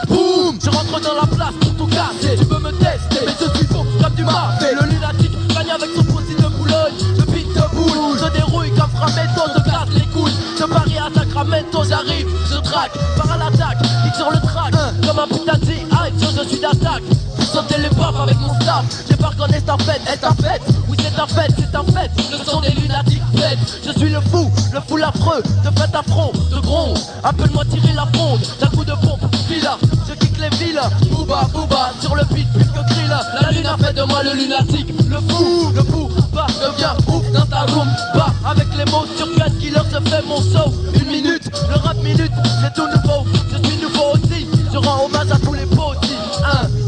Boum, je rentre dans la place pour tout casser. Tu veux me tester, mais je suis faux comme du marché. Le lunatique gagne avec son fusil de Boulogne. Le beat de boule, je dérouille comme Framento. Je casse les couilles, je parie à Sacramento. J'arrive, je traque, par à l'attaque, hit sur le track. Comme un putain de je suis d'attaque. Sauter les baffes avec mon staff. J'ébarque en estafette, oui c'est un fait, c'est un fait. Ce sont des lunatiques bêtes. Je suis le fou l'affreux. De fait affront, de gronde. Appelle-moi tirer la fronde. D'un coup de pompe, villa. Je kick les villes. Booba, booba, sur le beat, plus que grill. La lune a fait de moi le lunatique. Le fou, bah, devient ouf dans ta room. Bah, avec les mots sur 4 killers, je fais mon show. Une minute, le rap minute, c'est tout nouveau. Je suis nouveau aussi. Je rends hommage à tous les petits.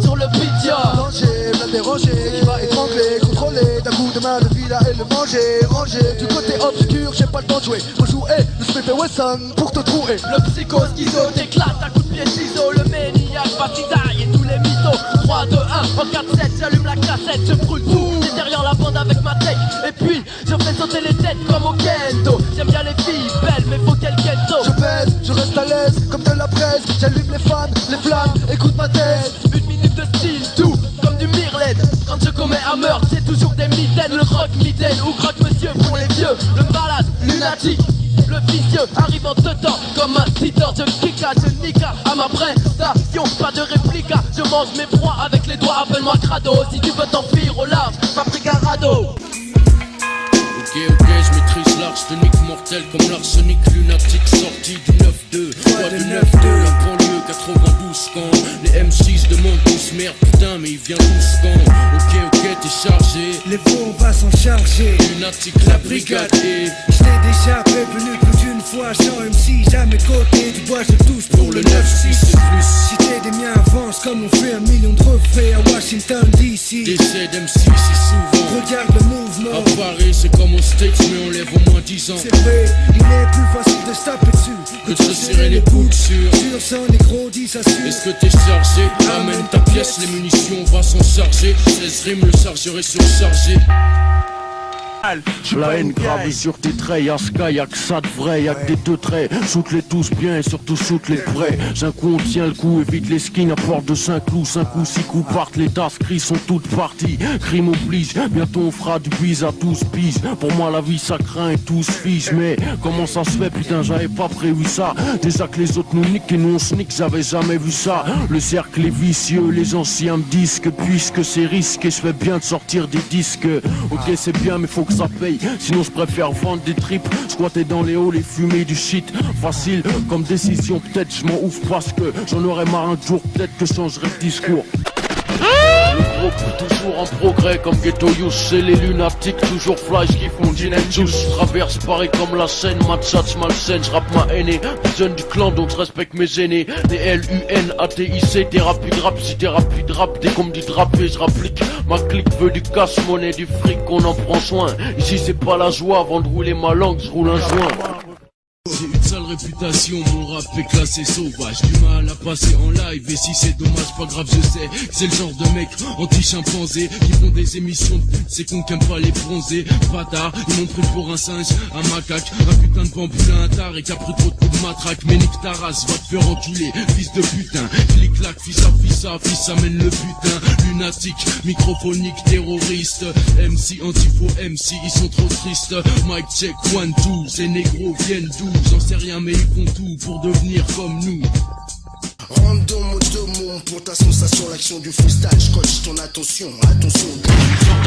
Sur le beat, ya danger, bien dérangé, qui va étrangler, contrôler. D'un coup de main de villa et le manger. Ranger, du côté obscur, j'ai pas le temps de jouer. Faut jouer le Smith & Wesson pour te trouver. Le psycho schizo t'éclate à coups de pied ciseaux. Le maniaque batidaille et tous les mythos. 3, 2, 1, en 4-7, j'allume la cassette. Je brûle tout, c'est derrière la bande avec ma tech. Et puis, je fais sauter les têtes comme au kendo. J'aime bien les filles belles, mais faut qu'elles kendo. Je pèse, je reste à l'aise, comme de la braise. J'allume les fans, les flammes, écoute ma thèse. Une minute de style, tout comme du Mirled. Quand je commets un meurtre, c'est toujours des mitaines. Le croque-mitaine ou croque-monsieur pour les vieux. Le malade, lunatique, le vicieux arrive en deux temps comme un titeur. Je kicka, je nica à ma prestation. Pas de réplica, je mange mes proies avec les doigts. Appelle-moi crado, si tu veux t'enfuir au large, fabrique un radeau. Ok, je maîtrise l'arsenic mortel comme l'arsenic lunatique sorti du 9-2. Quoi du 9-2, la banlieue 92 quand les M6 demandent tous merde, putain, mais il vient tous quand. Ok, t'es chargé. Les faux, on va s'en charger. Lunatique, la brigade et je t'ai déjà prévenu plus d'une fois, sans MC, jamais côté. Du bois, je touche pour le 9-6. Si t'es des miens, avance comme on fait 1 million de refaits à Washington DC. Décès d'MC si souvent. Regarde le mouvement. À Paris, c'est comme aux States, mais on lève au moins 10 ans. C'est vrai, il est plus facile de se taper dessus que de se serrer les coudes sur. Sur son négro, dit ça suit. Est-ce que t'es chargé? Amène ta pièce, les munitions, on va s'en charger. 16 rimes, le chargeur est surchargé. La haine gravée sur tes traits, y'a Sky, y'a que ça de vrai, y'a que des deux traits. Shoot-les tous bien et surtout shoot-les prêts. D'un coup on tient le coup, évite les skins à porte de 5 clous. 5 coups, 6 coups partent, les tasses cris sont toutes parties. Crime oblige, bientôt on fera du bise à tous pise. Pour moi la vie ça craint et tous fige. Mais comment ça se fait, putain, j'avais pas prévu ça. Déjà que les autres nous niquent et nous on se nique, j'avais jamais vu ça. Le cercle est vicieux, les anciens me disent que puisque c'est risqué, je fais bien de sortir des disques. Ok c'est bien mais faut que ça paye, sinon je préfère vendre des tripes, squatter dans les halls et fumer du shit. Facile comme décision, peut-être je m'en ouf parce que j'en aurais marre un jour, peut-être que je changerai de discours. Le groupe toujours en progrès comme Ghetto Youth, c'est les lunatiques toujours flash qui font gin and juice. Je traverse Paris comme la Seine, match malsaine, je rappe ma haine, jeune du clan donc je respecte mes aînés. Des LUNATIC, t'es rapide rap, si t'es rapide rap, t'es comme du drapé, je rapplique. Ma clique veut du cash, monnaie, du fric, on en prend soin. Ici c'est pas la joie, avant de rouler ma langue, je roule un joint. J'ai une sale réputation, mon rap est classé sauvage. Du mal à passer en live, et si c'est dommage, pas grave, je sais. C'est le genre de mec anti-chimpanzé qui font des émissions de pute, c'est con qu'aime pas les bronzés. Bâtard, ils m'ont pris pour un singe, un macaque, un putain de bamboulin, un tard et qui a pris trop de coups de matraque. Mais nique ta race, va te faire enculer, fils de putain. Clic-clac, fils amène le putain. Lunatique, microphonique, terroriste. MC, anti-faux MC, ils sont trop tristes. Mic check, 1, 2, ces négros viennent d'où? J'en sais rien mais ils font tout pour devenir comme nous. Random automon pour ta sensation, l'action du freestyle, scotch ton attention. Genre de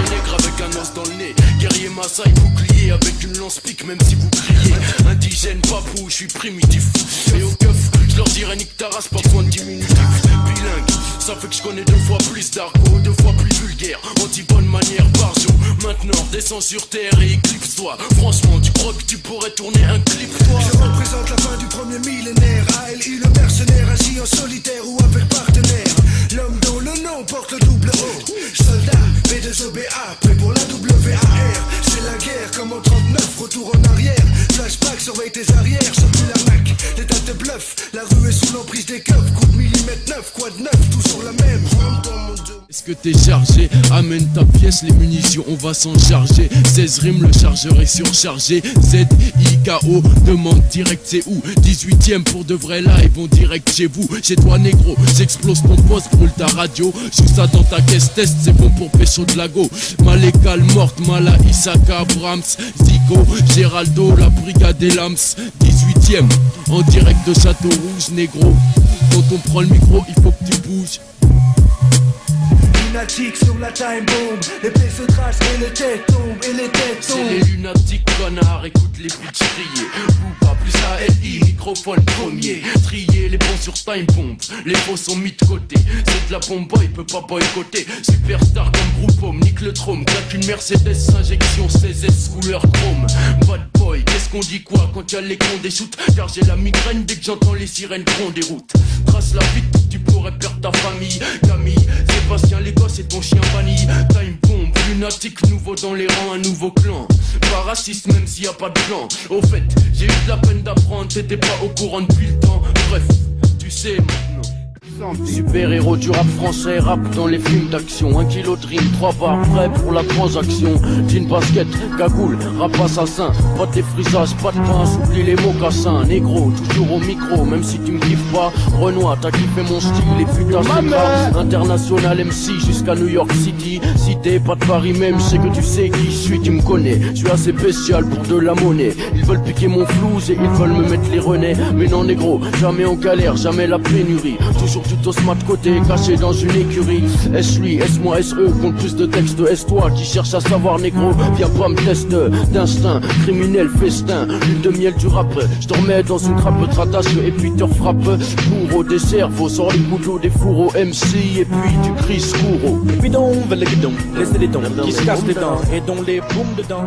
nègre avec un os dans le nez, guerrier Maasai, bouclier avec une lance pique même si vous criez. Indigène, papou, je suis primitif. Et au keuf, je leur dirais nique ta race, pas besoin de diminutif. Bilingue, ça fait que je connais 2 fois plus d'argot, 2 fois plus vulgaire. Anti-bonne manière par jour. Maintenant, descends sur terre et éclipse-toi. Franchement, tu crois que tu pourrais tourner un clip, toi? Je représente la fin du premier millénaire. ALI le mercenaire, agit en solitaire ou avec partenaire. L'homme dont le nom porte le double O. Soldat, B2OBA, prêt pour la WAR. C'est la guerre comme en 39, retour en arrière. Flashback, surveille tes arrières, sans plus la Mac. L'état te bluffe, la rue est sous l'emprise des keufs. Coup de millimètre mm 9, quoi de neuf, toujours la même. Rentre dans mon dos. Est-ce que t'es chargé? Amène ta pièce, les munitions, on va s'en charger. 16 rimes, le chargeur est surchargé. Z-I-K-O, demande direct c'est où? 18ème pour de vrais live, on direct chez vous. Chez toi négro, j'explose ton poste, brûle ta radio. Joue ça dans ta caisse test, c'est bon pour pécho de lago. Malégal morte, Mala, Isaka, Brahms, Zico, Géraldo, la brigade des lams. 18ème, en direct de Château Rouge, négro. Quand on prend le micro, il faut que tu bouges. Lunatique sur la time bomb, les pieds se tracent et les têtes tombent, et les têtes tombent. C'est les lunatiques connards, écoute les bitches crier. Booba plus ALI, microphone premier. Trier les bons sur time bomb, les faux sont mis de côté. C'est de la bombe, il peut pas boycotter. Superstar comme groupe homme, nique le trône. Claque une Mercedes, injection 16S couleur chrome. Bad boy, qu'est-ce qu'on dit quoi quand y'a les cons des shoots? Car j'ai la migraine dès que j'entends les sirènes grondent des routes. Trace la vite, tu pourrais perdre ta famille. Camille, Sébastien, les gosses et ton chien banni. Time bomb, lunatique, nouveau dans les rangs, un nouveau clan. Pas raciste même s'il y a pas de plan. Au fait, j'ai eu de la peine d'apprendre, t'étais pas au courant depuis le temps. Bref, tu sais maintenant. Super héros du rap français, rap dans les films d'action. 1 kilo de rime, 3 barres prêts pour la transaction. Jean basket, cagoule, rap assassin. Pas de défrisage, pas de pince, oublie les mocassins. Négro, toujours au micro, même si tu me kiffes pas. Renoir, t'as kiffé mon style, les putains c'est grave. International MC jusqu'à New York City. Cité, pas de Paris même, je sais que tu sais qui je suis, tu me connais. Je suis assez spécial pour de la monnaie. Ils veulent piquer mon flouze et ils veulent me mettre les renais. Mais non négro, jamais en galère, jamais la pénurie. Toujours tout osma de côté, caché dans une écurie. S-lui, S-moi, S-E, compte plus de textes. S-toi qui cherche à savoir négro, viens pas me tester. D'instinct, criminel, festin, l'huile de miel du rap. Je te remets dans une trappe, te rattache et puis te frappe. Bourreau des cerveaux, sors les couteaux des fourreaux MC et puis tu cries secours. Les bidons veulent les guidons, laissez les dons qui se cassent les dents et dont les booms dedans.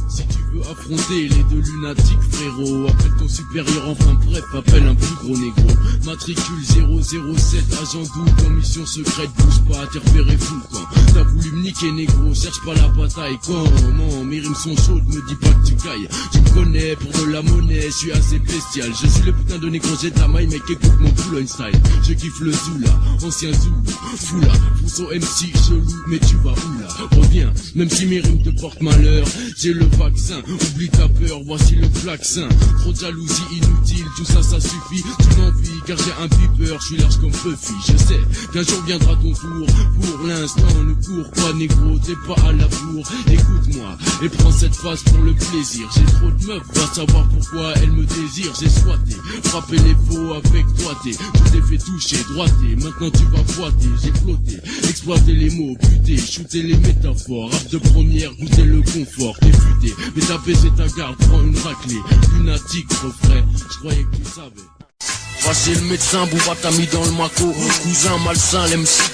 Si tu veux affronter les deux lunatiques frérot, appelle ton supérieur, enfin bref, appelle un plus gros négro. Matricule 007, agent double en mission secrète, bouge pas, t'es repéré fou quand t'as voulu me niquer négro, cherche pas la bataille quand, non, mes rimes sont chaudes, me dis pas que tu cailles. Tu me connais pour de la monnaie, je suis assez bestial, je suis le putain de négro, j'ai de la maille, mec écoute mon Boulogne style. Je kiffe le Zoula, ancien Zoulou, Foula, Fousseau MC, chelou, mais tu vas où là? Reviens, même si mes rimes te portent malheur, j'ai le vaccin, oublie ta peur, voici le vaccin. Trop de jalousie inutile, tout ça, ça suffit. Tu m'envies car j'ai un beeper, je suis large comme Buffy. Je sais qu'un jour viendra ton tour. Pour l'instant, ne cours pas négro, t'es pas à la bourre. Écoute-moi et prends cette phase pour le plaisir. J'ai trop de meufs, va savoir pourquoi elles me désirent. J'ai soité, frappé les faux avec doigté. Je t'ai fait toucher, droité, maintenant tu vas boiter. J'ai flotté, exploité les mots, buté, shooté les métaphores. Rap de première, goûter le confort, t'es futé. Mais t'as baissé ta garde, prends une raclée. Lunatique, refrain, je croyais que tu savais. Voici le médecin, Bouba t'a mis dans le maco. Cousin malsain, l'MC.